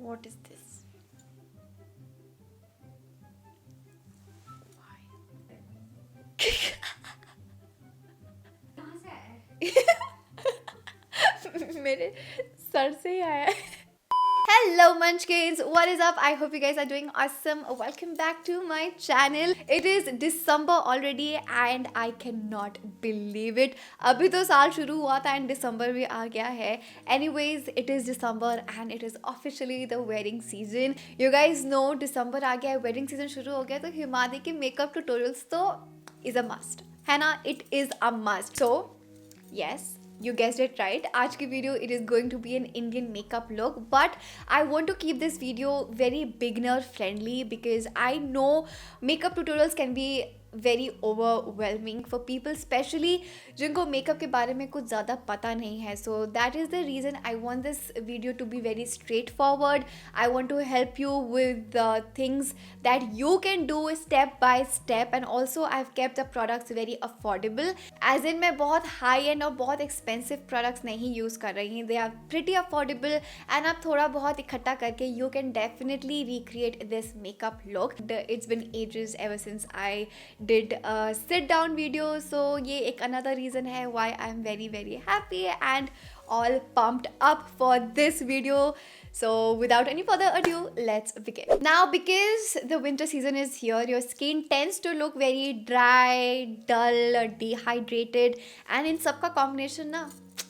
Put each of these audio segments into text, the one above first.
What is this? मेरे sir से ही आया है. Hello munchkins, what is up? I hope you guys are doing awesome. Welcome back to my channel. It is December already and I cannot believe it. अभी तो साल शुरू हुआ था and December भी आ गया है. Anyways, it is December and it is officially the wedding season. You guys know December आ गया है, wedding season शुरू हो गया, तो हिमानी के makeup tutorials तो is a must, है ना? It is a must. So yes, you guessed it right. आज की video it is going to be an Indian makeup look, but I want to keep this video very beginner friendly because I know makeup tutorials can be very overwhelming for people, especially जिनको makeup के बारे में कुछ ज़्यादा पता नहीं है. So that is the reason I want this video to be very straightforward. I want to help you with the things that you can do step by step, and also I've kept the products very affordable. As in मैं बहुत high end और बहुत expensive products नहीं use कर रही हूँ. They are pretty affordable and आप थोड़ा बहुत इकट्ठा करके you can definitely recreate this makeup look. It's been ages ever since I did a sit down video, so ये एक another reason है why I'm very happy and all pumped up for this video. So without any further ado, let's begin. Now because the winter season is here, your skin tends to look very dry, dull, dehydrated, and in सबका combination ना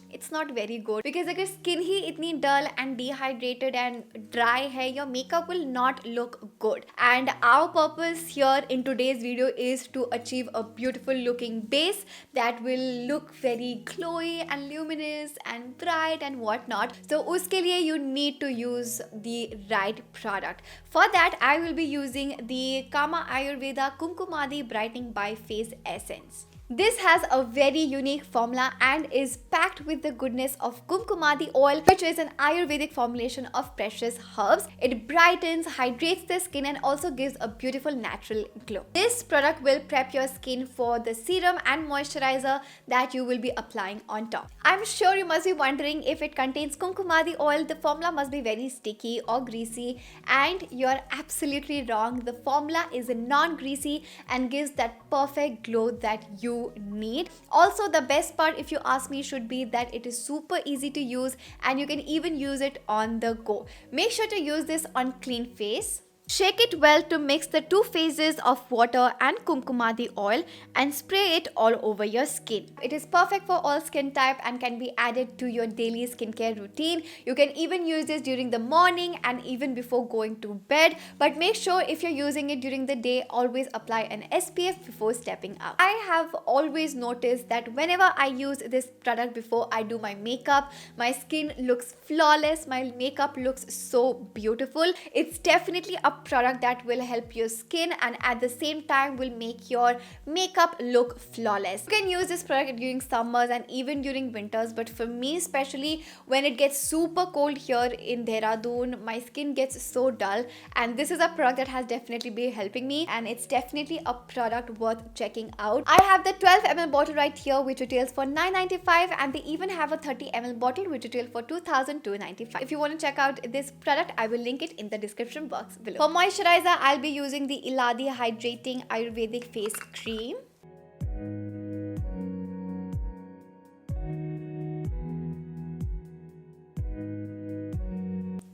it's not very good, because अगर skin ही इतनी dull and dehydrated and dry है, your makeup will not look good. And our purpose here in today's video is to achieve a beautiful looking base that will look very glowy and luminous and bright and whatnot. So उसके लिए you need to use the right product. For that I will be using the Ayurveda Kunkumati Brightening by Face Essence. This has a very unique formula and is packed with the goodness of Kunkumati oil, which is an Ayurvedic formulation of precious herbs. It brightens, hydrates the skin and also gives a beautiful natural glow. This product will prep your skin for the serum and moisturizer that you will be applying on top. I'm sure you must be wondering, if it contains Kunkumati oil, the formula must be very sticky or greasy, and you're absolutely wrong. The formula is non-greasy and gives that perfect glow that you need. Also, the best part, if you ask me, should be that it is super easy to use and you can even use it on the go. Make sure to use this on clean face. Shake it well to mix the 2 phases of water and Kunkumati oil and spray it all over your skin. It is perfect for all skin type and can be added to your daily skincare routine. You can even use this during the morning and even before going to bed, but make sure if you're using it during the day, always apply an SPF before stepping out. I have always noticed that whenever I use this product before I do my makeup, my skin looks flawless, my makeup looks so beautiful. It's definitely a product that will help your skin and at the same time will make your makeup look flawless. You can use this product during summers and even during winters, but for me especially, when it gets super cold here in Dehradun, my skin gets so dull, and this is a product that has definitely been helping me, and it's definitely a product worth checking out. I have the 12 ml bottle right here, which retails for $9.95, and they even have a 30 ml bottle which retails for $2,295. If you want to check out this product, I will link it in the description box below. For moisturizer, I'll be using the Iladi Hydrating Ayurvedic Face Cream.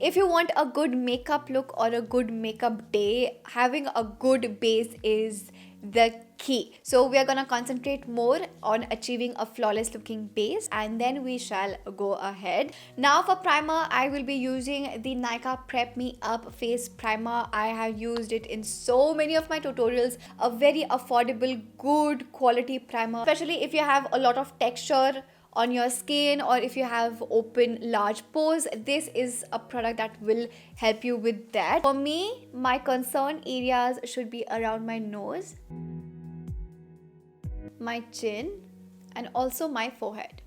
If you want a good makeup look or a good makeup day, having a good base is the key. So we are gonna concentrate more on achieving a flawless looking base, and then we shall go ahead. Now for primer, I will be using the Nykaa Prep Me Up Face Primer. I have used it in so many of my tutorials. A very affordable, good quality primer, especially if you have a lot of texture on your skin or if you have open large pores. This is a product that will help you with that. For me, my concern areas should be around my nose, my chin, and also my forehead.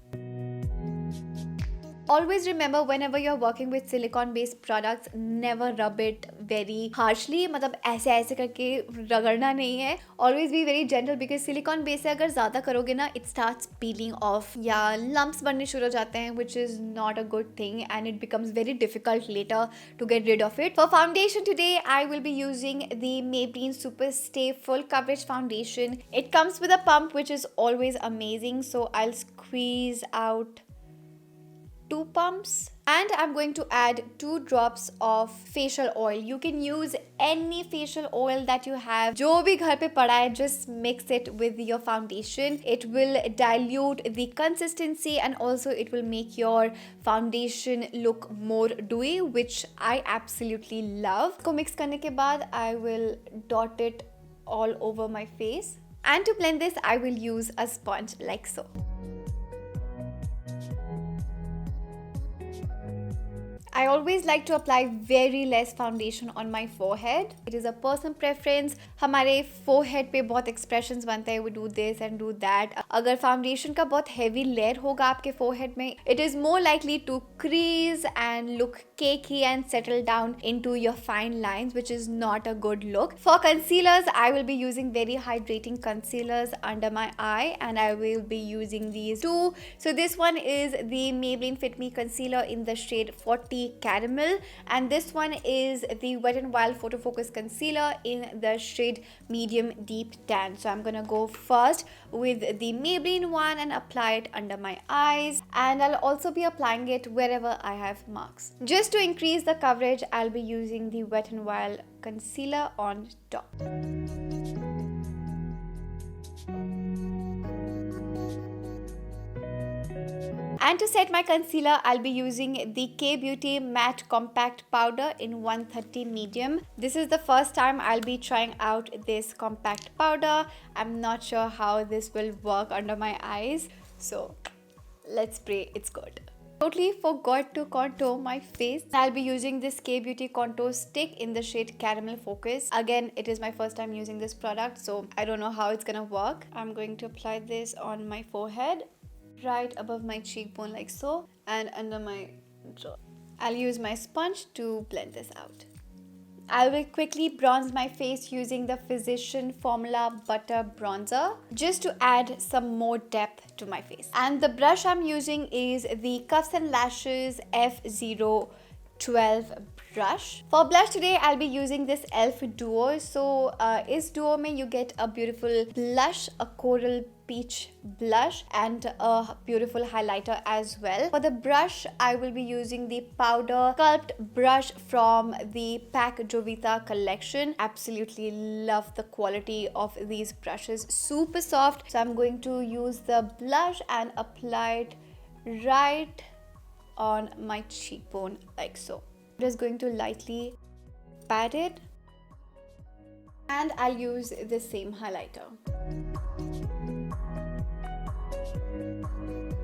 Always remember, whenever you're working with silicone based products, never rub it very harshly. मतलब ऐसे ऐसे करके रगड़ना नहीं है. Always be very gentle because silicone base से अगर ज़्यादा करोगे ना, it starts peeling off या lumps बनने शुरू हो जाते हैं, which is not a good thing and it becomes very difficult later to get rid of it. For foundation today, I will be using the Maybelline Superstay Full Coverage Foundation. It comes with a pump, which is always amazing. So I'll squeeze out 2 pumps and I'm going to add 2 drops of facial oil. You can use any facial oil that you have. जो भी घर पे पड़ा है, just mix it with your foundation. It will dilute the consistency and also it will make your foundation look more dewy, which I absolutely love. इसको mix करने के बाद I will dot it all over my face. And to blend this, I will use a sponge like so. I always like to apply very less foundation on my forehead. It is a personal preference. हमारे forehead पे बहुत expressions बनते हैं. We do this and do that. अगर foundation का बहुत heavy layer होगा आपके forehead में, it is more likely to crease and look cakey and settle down into your fine lines, which is not a good look. For concealers, I will be using very hydrating concealers under my eye and I will be using these two. So this one is the Maybelline Fit Me Concealer in the shade 40 Caramel and this one is the Wet n Wild Photofocus Concealer in the shade Medium Deep Tan. So I'm gonna go first with the Maybelline one and apply it under my eyes, and I'll also be applying it wherever I have marks. Just to increase the coverage, I'll be using the Wet n Wild Concealer on top. And to set my concealer, I'll be using the K-Beauty Matte Compact Powder in 130 Medium. This is the first time I'll be trying out this compact powder. I'm not sure how this will work under my eyes. So let's pray it's good. Totally forgot to contour my face. I'll be using this K-Beauty contour stick in the shade Caramel Focus. Again, it is my first time using this product, so I don't know how it's gonna work. I'm going to apply this on my forehead, right above my cheekbone like so, and under my jaw. I'll use my sponge to blend this out. I will quickly bronze my face using the Physician Formula Butter Bronzer just to add some more depth to my face. And the brush I'm using is the Cuffs and Lashes F012 brush. For blush today, I'll be using this e.l.f. Duo. So is Duo mein you get a beautiful blush, a coral peach blush and a beautiful highlighter as well. For the brush, I will be using the Powder Sculpt brush from the Pack Jovita collection. Absolutely love the quality of these brushes. Super soft. So I'm going to use the blush and apply it right on my cheekbone like so. I'm just going to lightly pat it and I'll use the same highlighter.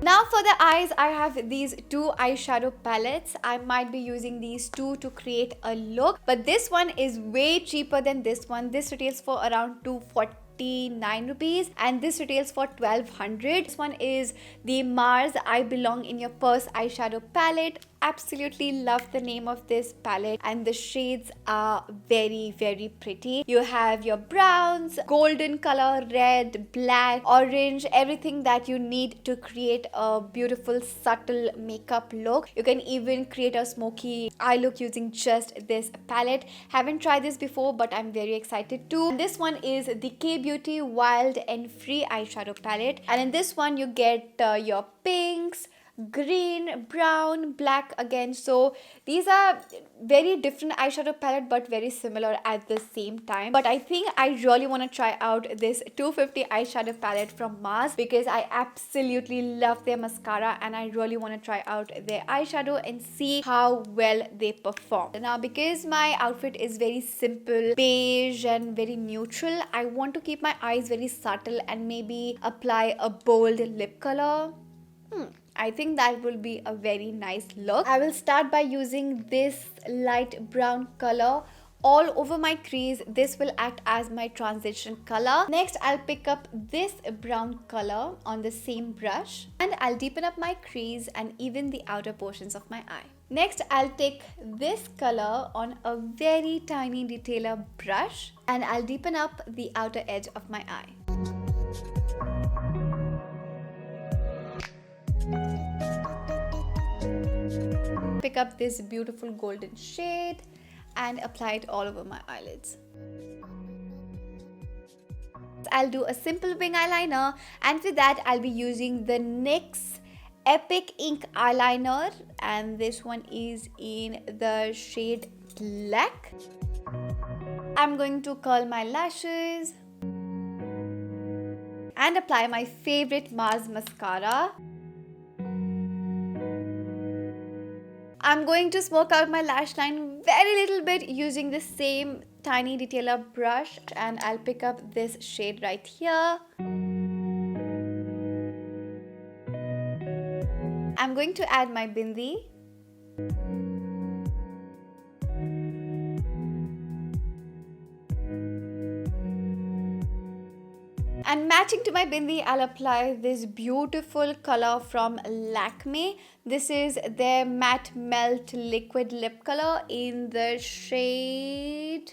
Now for the eyes, I have these 2 eyeshadow palettes. I might be using these 2 to create a look, but this one is way cheaper than this one. This retails for around 249 rupees and this retails for 1200. This one is the Mars I Belong in Your Purse eyeshadow palette. Absolutely love the name of this palette and the shades are very pretty. You have your browns, golden color, red, black, orange, everything that you need to create a beautiful subtle makeup look. You can even create a smoky eye look using just this palette. Haven't tried this before, but I'm very excited too. And this one is the K-Beauty Wild and Free eyeshadow palette, and in this one you get your pinks, green, brown, black again. So these are very different eyeshadow palette but very similar at the same time. But I think I really want to try out this 250 eyeshadow palette from Mars because I absolutely love their mascara and I really want to try out their eyeshadow and see how well they perform. Now because my outfit is very simple, beige and very neutral, I want to keep my eyes very subtle and maybe apply a bold lip color. I think that will be a very nice look. I will start by using this light brown color all over my crease. This will act as my transition color. Next, I'll pick up this brown color on the same brush and I'll deepen up my crease and even the outer portions of my eye. Next, I'll take this color on a very tiny detailer brush and I'll deepen up the outer edge of my eye. Pick up this beautiful golden shade and apply it all over my eyelids. I'll do a simple wing eyeliner, and for that I'll be using the NYX Epic Ink eyeliner, and this one is in the shade Black. I'm going to curl my lashes and apply my favorite Mars mascara. I'm going to smoke out my lash line very little bit using the same tiny detailer brush, and I'll pick up this shade right here. I'm going to add my bindi. And matching to my bindi, I'll apply this beautiful color from Lakme. This is their matte melt liquid lip color in the shade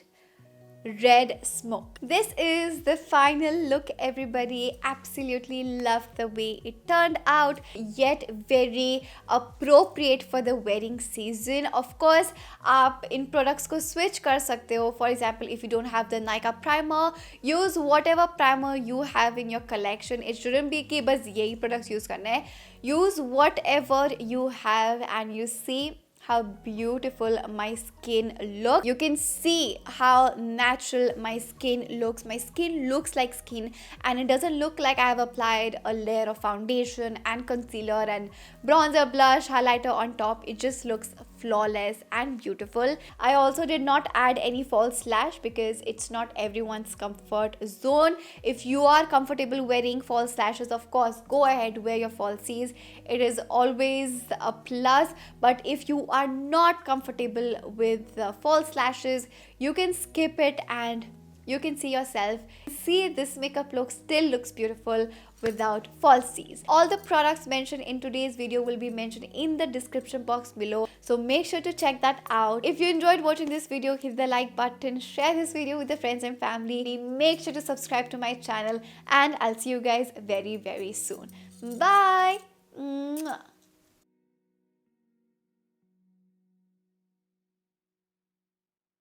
Red Smoke. This is the final look, everybody. Absolutely love the way it turned out, yet very appropriate for the wedding season. Of course, आप इन products को switch कर सकते हो. For example, if you don't have the Nykaa primer, use whatever primer you have in your collection. It shouldn't be कि बस यही products use करना है. Use whatever you have and you see how beautiful my skin looks. You can see how natural my skin looks. My skin looks like skin, and it doesn't look like I have applied a layer of foundation and concealer and bronzer, blush, highlighter on top. It just looks flawless and beautiful. I also did not add any false lash because it's not everyone's comfort zone. If you are comfortable wearing false lashes, of course, go ahead, wear your falsies. It is always a plus. But if you are not comfortable with false lashes, you can skip it and you can see yourself. See, this makeup look still looks beautiful without falsies. All the products mentioned in today's video will be mentioned in the description box below, so make sure to check that out. If you enjoyed watching this video, hit the like button, share this video with your friends and family, make sure to subscribe to my channel, and I'll see you guys very soon. Bye. Mwah.